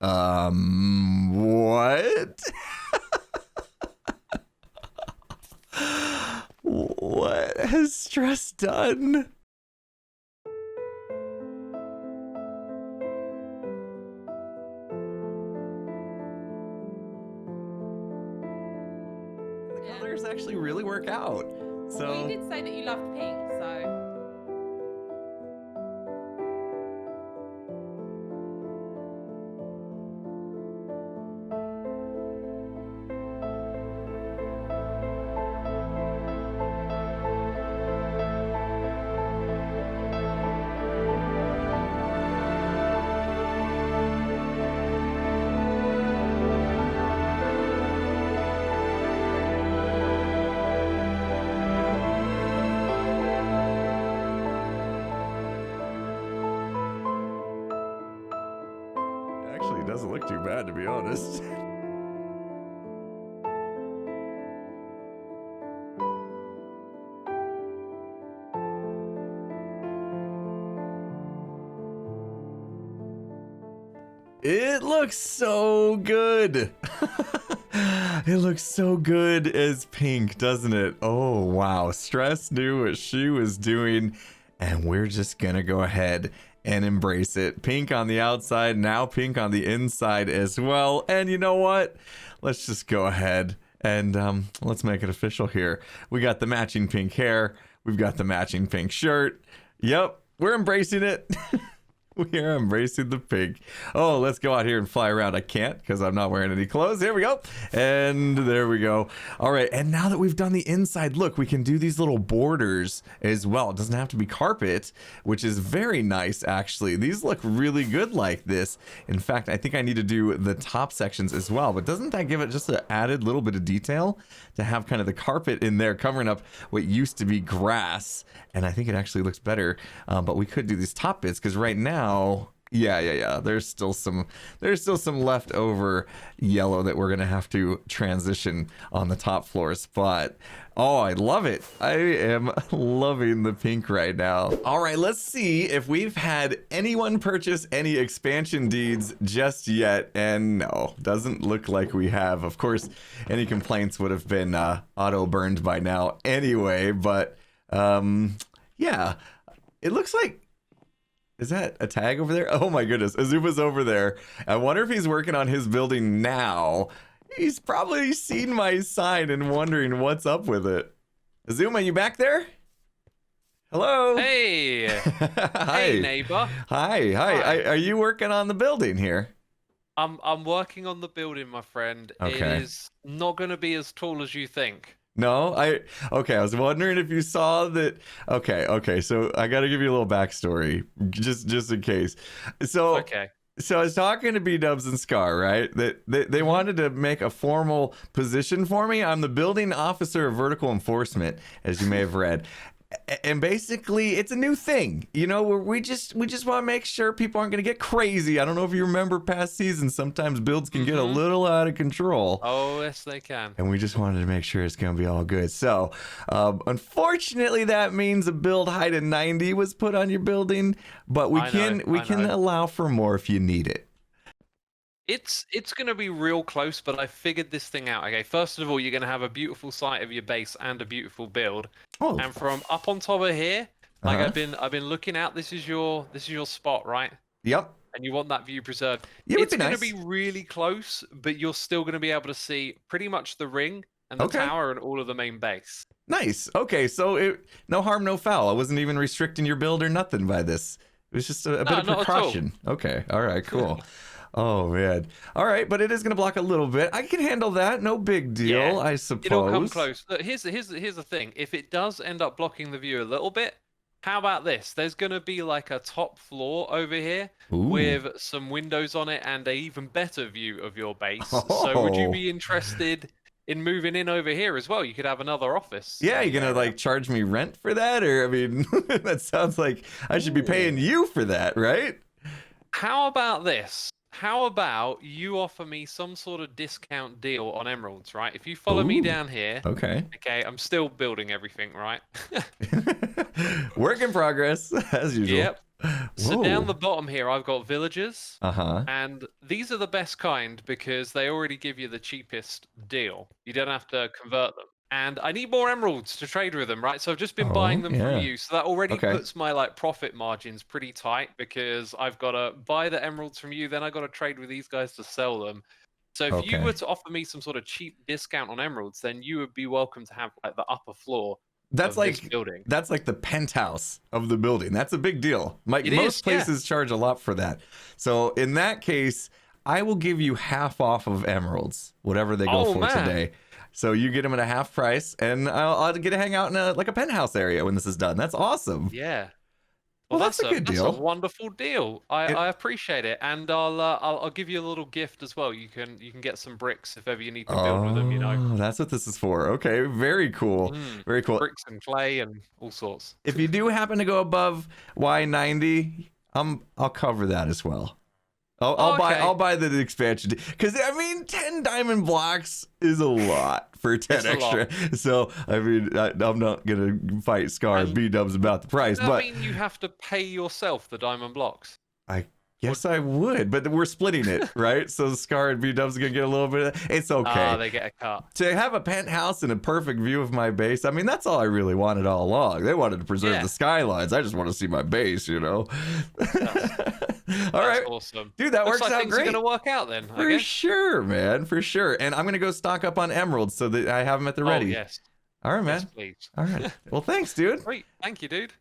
What? What has Stress done? The colors actually really work out. So Well, you did say that you loved pink, so. actually, it doesn't look too bad, to be honest. It looks so good. It looks so good as pink, doesn't it? Oh, wow. Stress knew what she was doing, and we're just gonna go ahead and embrace it. Pink on the outside, now pink on the inside as well. And you know what? Let's just go ahead and let's make it official here. We got the matching pink hair. We've got the matching pink shirt. Yep, we're embracing it. We are embracing the pink. Oh, let's go out here and fly around. I can't because I'm not wearing any clothes. Here we go. And there we go. All right. And now that we've done the inside look, we can do these little borders as well. It doesn't have to be carpet, which is very nice, actually. These look really good like this. In fact, I think I need to do the top sections as well. But doesn't that give it just an added little bit of detail to have kind of the carpet in there covering up what used to be grass? And I think it actually looks better. But we could do these top bits because right now, yeah. There's still some leftover yellow that we're gonna have to transition on the top floors. But oh, I love it. I am loving the pink right now. All right, let's see if we've had anyone purchase any expansion deeds just yet. And no, doesn't look like we have. Of course, any complaints would have been auto burned by now anyway. But yeah, it looks like. Is that a tag over there? Oh my goodness, Xisuma's over there. I wonder if he's working on his building now. He's probably seen my sign and wondering what's up with it. Xisuma, you back there? Hello? Hey! Hi. Hey, neighbor. Hi. Are you working on the building here? I'm working on the building, my friend. Okay. It is not going to be as tall as you think. No, okay. I was wondering if you saw that. Okay. So I got to give you a little backstory, just in case. So Okay. So I was talking to B-Dubs and Scar, right? They wanted to make a formal position for me. I'm the building officer of vertical enforcement, as you may have read. And basically, it's a new thing, you know, where we just want to make sure people aren't going to get crazy. I don't know if you remember past seasons, sometimes builds can get a little out of control. Oh, yes, they can. And we just wanted to make sure it's going to be all good. So, unfortunately, that means a build height of 90 was put on your building, but we can allow for more if you need it. It's going to be real close, but I figured this thing out. Okay, first of all, you're going to have a beautiful site of your base and a beautiful build. Oh. And from up on top of here, like I've been looking out. This is your spot, right? Yep. And you want that view preserved. Yeah, it's going nice. to be really close, but you're still going to be able to see pretty much the ring and the tower and all of the main base. Nice. Okay, so no harm, no foul. I wasn't even restricting your build or nothing by this. It was just a bit of precaution. Okay. All right. Cool. Oh man. All right, but it is going to block a little bit. I can handle that. No big deal, I suppose. It'll come close. Look, here's the thing. If it does end up blocking the view a little bit, how about this? There's going to be like a top floor over here with some windows on it and an even better view of your base. So would you be interested in moving in over here as well? You could have another office. Yeah, you're going to like charge me rent for that? Or I mean, that sounds like I should be paying you for that, right? How about this? how about you offer me some sort of discount deal on emeralds, right? If you follow me Ooh, down here. Okay. Okay, I'm still building everything, right? Work in progress, as usual. Yep. So Whoa. down the bottom here, I've got villagers. Uh-huh. And these are the best kind because they already give you the cheapest deal. You don't have to convert them. And I need more emeralds to trade with them, right? So I've just been buying them from yeah. you. So that already Okay. puts my like profit margins pretty tight because I've got to buy the emeralds from you, then I got to trade with these guys to sell them. So if you Okay. were to offer me some sort of cheap discount on emeralds, then you would be welcome to have like the upper floor That's of this like building. that's like the penthouse of the building. That's a big deal. Like It most is, yeah. places charge a lot for that. So in that case, I will give you half off of emeralds, whatever they go Oh, for man. today. So you get them at a half price, and I'll get to hang out in like a penthouse area when this is done. That's awesome. Yeah. Well, that's a good deal. That's a wonderful deal. I appreciate it, and I'll give you a little gift as well. You can get some bricks if ever you need to build with them. You know. That's what this is for. Okay, very cool. Very cool. Bricks and clay and all sorts. If you do happen to go above Y90, I'll cover that as well. I'll buy the expansion because I mean 10 diamond blocks is a lot for 10 It's extra. So I mean I'm not gonna fight Scar and B-dubs about the price, Does that but mean you have to pay yourself the diamond blocks? I guess I would, but we're splitting it, right? So Scar and B-dubs are gonna get a little bit of it's okay. They get a cut. To have a penthouse and a perfect view of my base, I mean, that's all I really wanted all along. They wanted to preserve the skylines. I just want to see my base, you know? All right. Awesome. Dude, that Looks works like out things great. are going to work out then, I For guess. sure, man. For sure. And I'm going to go stock up on emeralds so that I have them at the ready. Oh, yes. All right, man. Yes, please. All right. Well, thanks, dude. Great. Thank you, dude.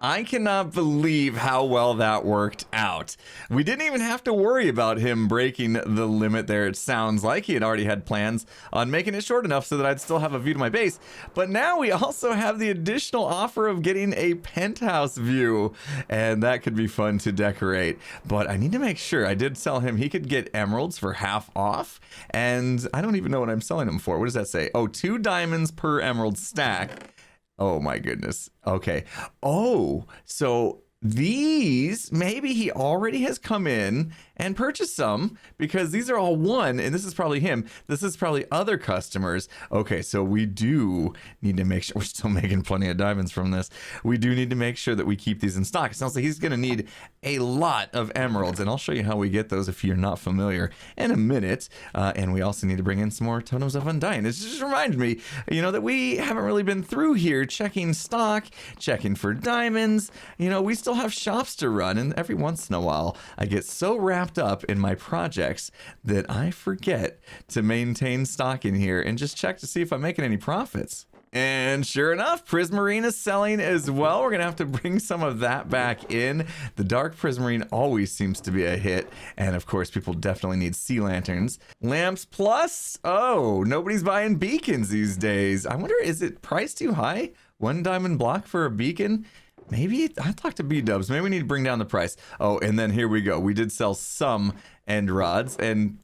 I cannot believe how well that worked out. We didn't even have to worry about him breaking the limit there. It sounds like he had already had plans on making it short enough so that I'd still have a view to my base. But now we also have the additional offer of getting a penthouse view, and that could be fun to decorate. But I need to make sure. I did tell him he could get emeralds for half off, and I don't even know what I'm selling them for. What does that say? Oh, 2 diamonds per emerald stack. Oh my goodness. Okay. Oh, so these, maybe he already has come in and purchased some because these are all one, and this is probably him. This is probably other customers. Okay, so we do need to make sure we're still making plenty of diamonds from this. We do need to make sure that we keep these in stock. It sounds like he's going to need a lot of emeralds, and I'll show you how we get those if you're not familiar in a minute. And we also need to bring in some more totems of undying. It just reminds me, you know, that we haven't really been through here checking stock, checking for diamonds. You know, we still have shops to run, and every once in a while I get so wrapped up in my projects that I forget to maintain stock in here and just check to see if I'm making any profits. And sure enough, Prismarine is selling as well. We're gonna have to bring some of that back in. The dark Prismarine always seems to be a hit, and of course people definitely need sea lanterns. Lamps plus, oh, nobody's buying beacons these days. I wonder, is it priced too high? 1 diamond block for a beacon? Maybe I talked to B-dubs. Maybe we need to bring down the price. Oh, and then here we go. We did sell some end rods, and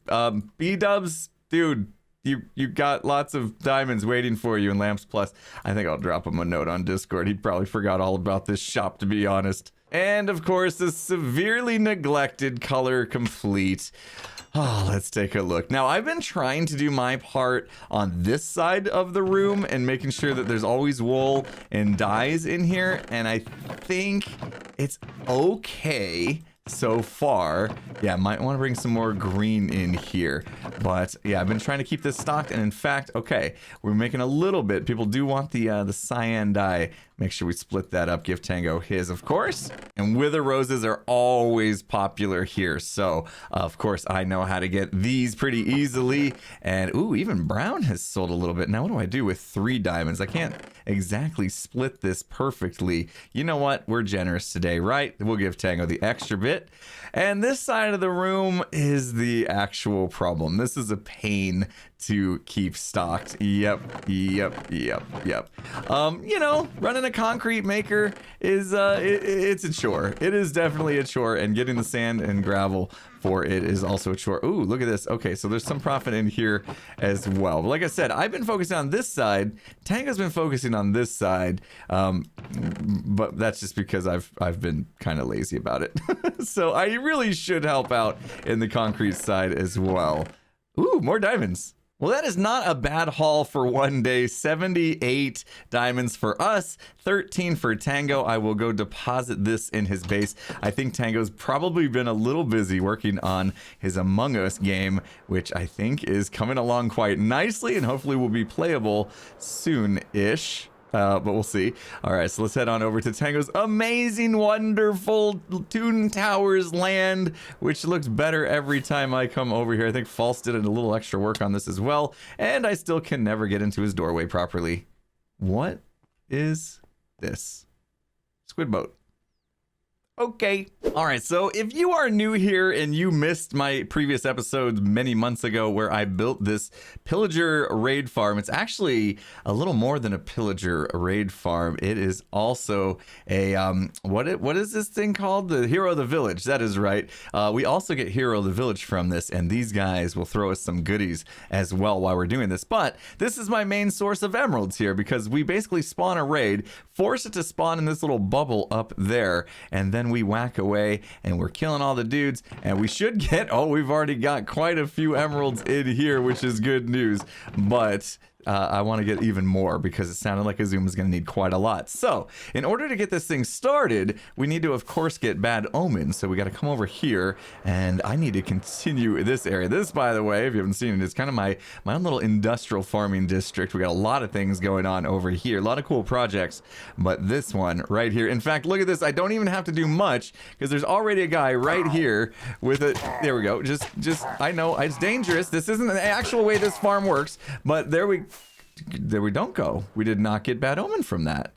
B-dubs, dude, you got lots of diamonds waiting for you in Lamps Plus. I think I'll drop him a note on Discord. He probably forgot all about this shop, to be honest. And of course, the severely neglected color complete. Oh, let's take a look. Now, I've been trying to do my part on this side of the room and making sure that there's always wool and dyes in here, and I think it's okay so far. Yeah, might want to bring some more green in here, but yeah, I've been trying to keep this stocked, and in fact, okay, we're making a little bit. People do want the cyan dye. Make sure we split that up. Give Tango his, of course. And wither roses are always popular here, so of course I know how to get these pretty easily. And ooh, even brown has sold a little bit. Now what do I do with 3 diamonds? I can't exactly split this perfectly. You know what? We're generous today, right? We'll give Tango the extra bit. And this side of the room is the actual problem. This is a pain to keep stocked. Yep. You know, running a concrete maker is it's a chore. It is definitely a chore, and getting the sand and gravel for it is also a chore. Ooh, look at this. Okay, so there's some profit in here as well. But like I said, I've been focusing on this side. Tango's been focusing on this side, but that's just because I've been kind of lazy about it. So I really should help out in the concrete side as well. Ooh, more diamonds. Well, that is not a bad haul for one day. 78 diamonds for us, 13 for Tango. I will go deposit this in his base. I think Tango's probably been a little busy working on his Among Us game, which I think is coming along quite nicely and hopefully will be playable soon-ish. But we'll see. All right, so let's head on over to Tango's amazing, wonderful Toon Towers land, which looks better every time I come over here. I think False did a little extra work on this as well, and I still can never get into his doorway properly. What is this? Squid boat. Okay. All right, so if you are new here and you missed my previous episodes many months ago where I built this pillager raid farm, it's actually a little more than a pillager raid farm. It is also a what is this thing called? The Hero of the Village. That is right. We also get Hero of the Village from this, and these guys will throw us some goodies as well while we're doing this. But this is my main source of emeralds here, because we basically spawn a raid, force it to spawn in this little bubble up there, and then we whack away and we're killing all the dudes, and we should get, oh, we've already got quite a few emeralds in here, which is good news. But I want to get even more because it sounded like Xisuma is going to need quite a lot. So in order to get this thing started, we need to, of course, get bad omens. So we got to come over here, and I need to continue this area. This, by the way, if you haven't seen it, is kind of my own little industrial farming district. We got a lot of things going on over here, a lot of cool projects, but this one right here, in fact, look at this. I don't even have to do much because there's already a guy right here with a, there we go. Just I know it's dangerous. This isn't the actual way this farm works, but there we don't go. We did not get bad omen from that.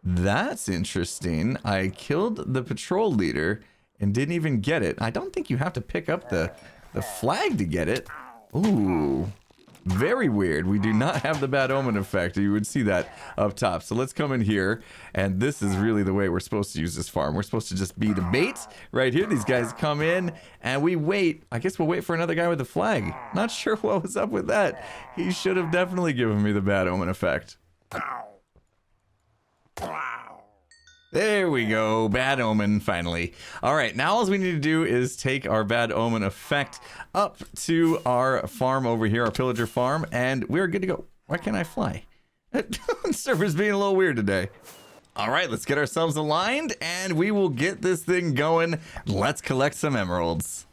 That's interesting. I killed the patrol leader and didn't even get it. I don't think you have to pick up the flag to get it. Ooh, very weird. We do not have the bad omen effect. You would see that up top. So let's come in here, and this is really the way we're supposed to use this farm. We're supposed to just be the bait right here. These guys come in and we wait. I guess we'll wait for another guy with a flag. Not sure what was up with that. He should have definitely given me the bad omen effect. There we go, bad omen, finally. All right, now all we need to do is take our bad omen effect up to our farm over here, our pillager farm, and we're good to go. Why can't I fly? Server's being a little weird today. All right, let's get ourselves aligned, and we will get this thing going. Let's collect some emeralds.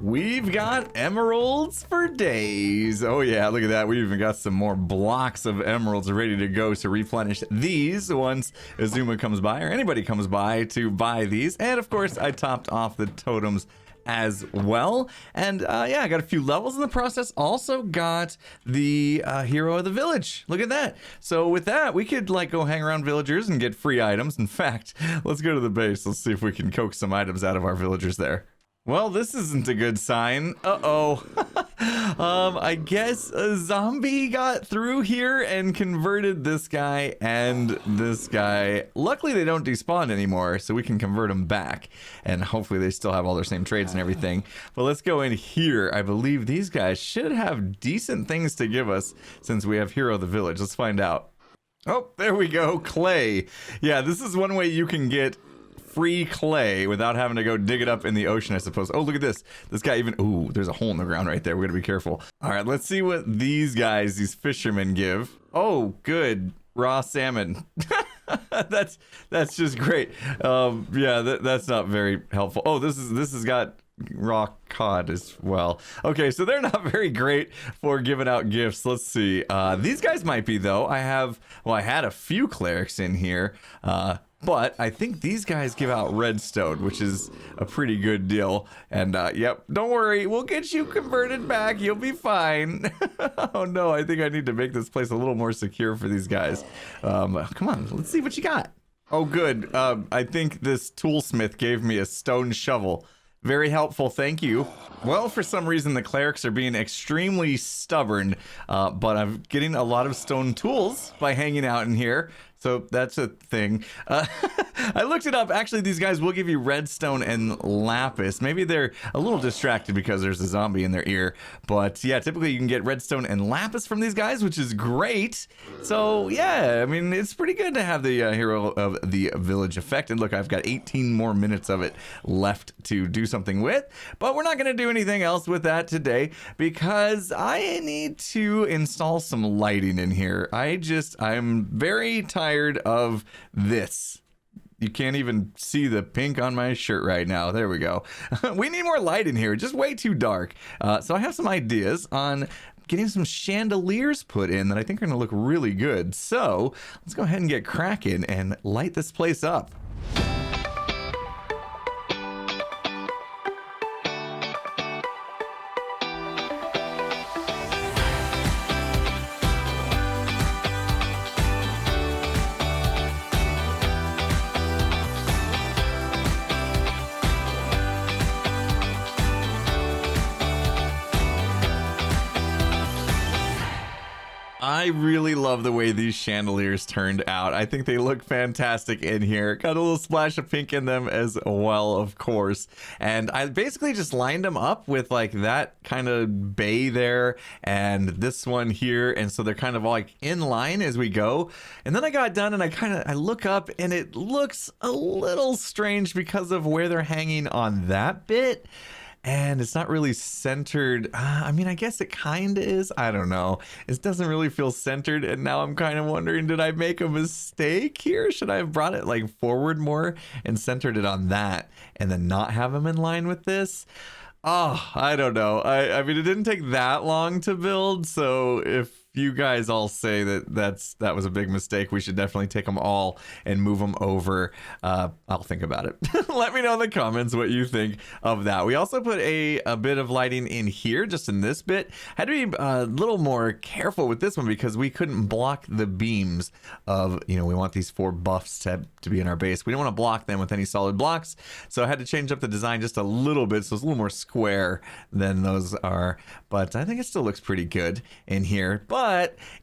We've got emeralds for days. Oh yeah, look at that. We even got some more blocks of emeralds ready to go to replenish these once Xisuma comes by, or anybody comes by to buy these. And of course, I topped off the totems as well. And yeah, I got a few levels in the process. Also got the Hero of the Village. Look at that. So with that, we could like go hang around villagers and get free items. In fact, let's go to the base. Let's see if we can coax some items out of our villagers there. Well, this isn't a good sign. Uh-oh. I guess a zombie got through here and converted this guy and this guy. Luckily, they don't despawn anymore, so we can convert them back. And hopefully they still have all their same trades and everything. But let's go in here. I believe these guys should have decent things to give us since we have Hero of the Village. Let's find out. Oh, there we go. Clay. Yeah, this is one way you can get free clay without having to go dig it up in the ocean, I suppose. Oh, look at this. This guy even, ooh, there's a hole in the ground right there. We're gonna be careful. All right, let's see what these guys, these fishermen give. Oh, good. Raw salmon. that's just great. Yeah, that's not very helpful. Oh, this has got raw cod as well. Okay, so they're not very great for giving out gifts. Let's see. These guys might be, though. I had a few clerics in here. But I think these guys give out redstone, which is a pretty good deal. And yep, don't worry, we'll get you converted back. You'll be fine. Oh no, I think I need to make this place a little more secure for these guys. Come on, let's see what you got. Oh good, I think this toolsmith gave me a stone shovel. Very helpful, thank you. Well, for some reason the clerics are being extremely stubborn, but I'm getting a lot of stone tools by hanging out in here. So that's a thing. I looked it up. Actually, these guys will give you redstone and lapis. Maybe they're a little distracted because there's a zombie in their ear. But yeah, typically you can get redstone and lapis from these guys, which is great. So yeah, I mean, it's pretty good to have the hero of the village effect. And look, I've got 18 more minutes of it left to do something with. But we're not going to do anything else with that today because I need to install some lighting in here. I'm very tired of this. You can't even see the pink on my shirt right now. There we go. We need more light in here. Just way too dark. So I have some ideas on getting some chandeliers put in that I think are going to look really good. So let's go ahead and get cracking and light this place up. I really love the way these chandeliers turned out. I think they look fantastic in here. Got a little splash of pink in them as well, of course. And I basically just lined them up with like that kind of bay there and this one here. And so they're kind of like in line as we go. And then I got done and I look up and it looks a little strange because of where they're hanging on that bit. And it's not really centered. I mean, I guess it kind of is. I don't know. It doesn't really feel centered. And now I'm kind of wondering, did I make a mistake here? Should I have brought it like forward more and centered it on that and then not have them in line with this? Oh, I don't know. I mean, it didn't take that long to build. So if you guys all say that was a big mistake, we should definitely take them all and move them over. I'll think about it. Let me know in the comments what you think of that. We also put a bit of lighting in here, just in this bit. Had to be a little more careful with this one because we couldn't block the beams of, we want these 4 buffs to be in our base. We don't want to block them with any solid blocks. So I had to change up the design just a little bit. So it's a little more square than those are. But I think it still looks pretty good in here. But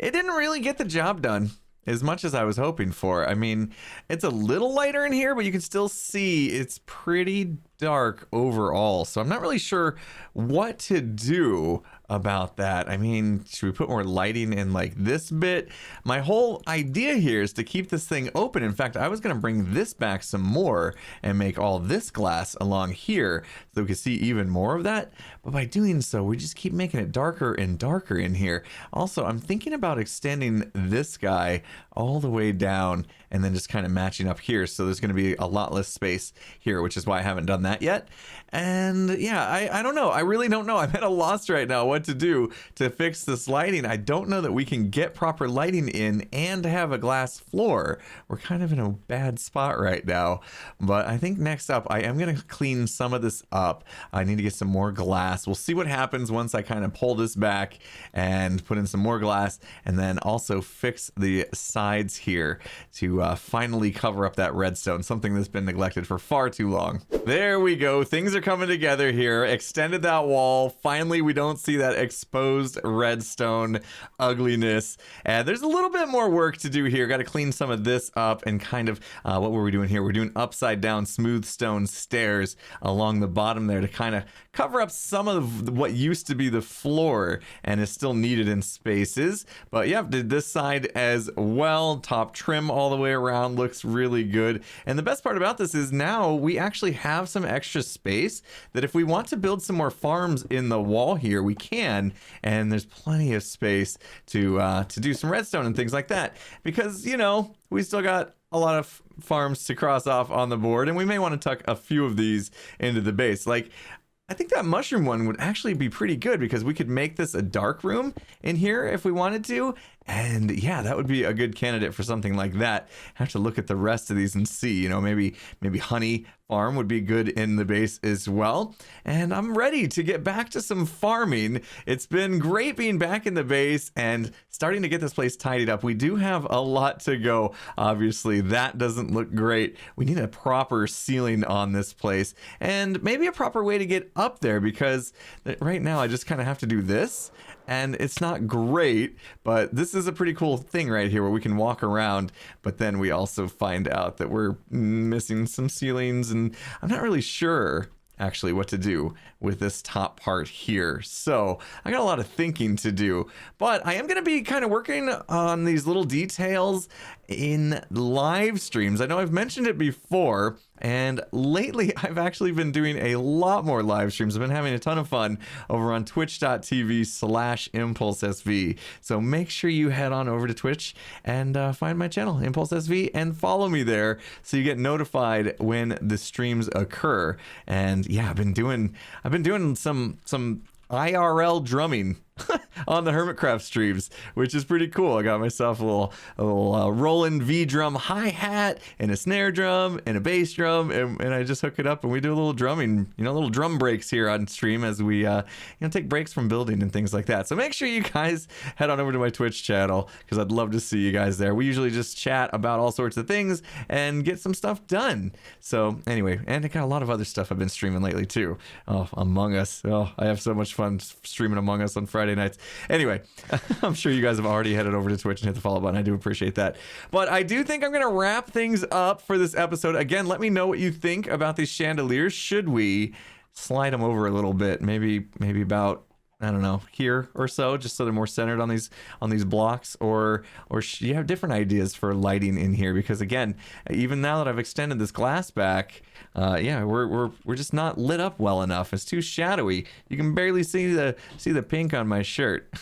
it didn't really get the job done as much as I was hoping for. I mean, it's a little lighter in here, but you can still see it's pretty dark overall. So I'm not really sure what to do about that. I mean, should we put more lighting in like this bit? My whole idea here is to keep this thing open. In fact, I was going to bring this back some more and make all this glass along here so we could see even more of that. But by doing so, we just keep making it darker and darker in here. Also, I'm thinking about extending this guy all the way down and then just kind of matching up here. So there's going to be a lot less space here, which is why I haven't done that yet. And yeah, I don't know. I really don't know. I'm at a loss right now what to do to fix this lighting. I don't know that we can get proper lighting in and have a glass floor. We're kind of in a bad spot right now. But I think next up, I am going to clean some of this up. I need to get some more glass. We'll see what happens once I kind of pull this back and put in some more glass and then also fix the sides here to finally cover up that redstone, something that's been neglected for far too long. There we go. Things are coming together here. Extended that wall. Finally, we don't see that exposed redstone ugliness. And there's a little bit more work to do here. Got to clean some of this up and kind of, what were we doing here? We're doing upside down smooth stone stairs along the bottom there to kind of cover up some of what used to be the floor and is still needed in spaces. But yeah, did this side as well. Top trim all the way around looks really good. And the best part about this is now we actually have some extra space that if we want to build some more farms in the wall here, we can. And there's plenty of space to do some redstone and things like that. Because, we still got a lot of farms to cross off on the board, and we may want to tuck a few of these into the base. Like, I think that mushroom one would actually be pretty good because we could make this a dark room in here if we wanted to. And yeah, that would be a good candidate for something like that. Have to look at the rest of these and see, you know, maybe honey farm would be good in the base as well. And I'm ready to get back to some farming. It's been great being back in the base and starting to get this place tidied up. We do have a lot to go. Obviously, that doesn't look great. We need a proper ceiling on this place and maybe a proper way to get up there because right now I just kind of have to do this. And it's not great, but this is a pretty cool thing right here where we can walk around, but then we also find out that we're missing some ceilings, and I'm not really sure actually what to do with this top part here. So I got a lot of thinking to do, but I am going to be kind of working on these little details in live streams. I know I've mentioned it before, and lately I've actually been doing a lot more live streams. I've been having a ton of fun over on twitch.tv/impulseSV. So make sure you head on over to Twitch and find my channel, impulseSV, and follow me there so you get notified when the streams occur. And yeah, I've been doing some IRL drumming on the Hermitcraft streams, which is pretty cool. I got myself a little Roland V drum hi-hat and a snare drum and a bass drum, and I just hook it up and we do a little drumming, you know, little drum breaks here on stream as we take breaks from building and things like that. So make sure you guys head on over to my Twitch channel because I'd love to see you guys there. We usually just chat about all sorts of things and get some stuff done. So anyway, and I got a lot of other stuff I've been streaming lately too. Oh, Among Us. Oh, I have so much fun streaming Among Us on Friday nights. Anyway, I'm sure you guys have already headed over to Twitch and hit the follow button. I do appreciate that. But I do think I'm going to wrap things up for this episode. Again, let me know what you think about these chandeliers. Should we slide them over a little bit? Maybe about, I don't know, here or so, just so they're more centered on these blocks, or you have different ideas for lighting in here? Because again, even now that I've extended this glass back, yeah, we're just not lit up well enough. It's too shadowy. You can barely see the pink on my shirt.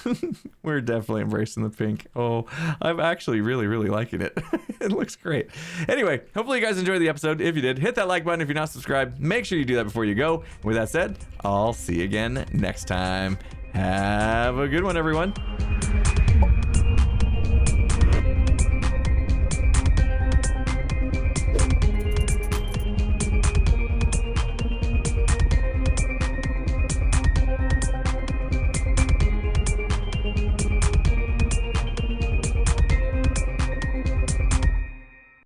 We're definitely embracing the pink. Oh, I'm actually really liking it. It looks great. Anyway, hopefully you guys enjoyed the episode. If you did, hit that like button. If you're not subscribed, make sure you do that before you go. With that said, I'll see you again next time. Have a good one, everyone.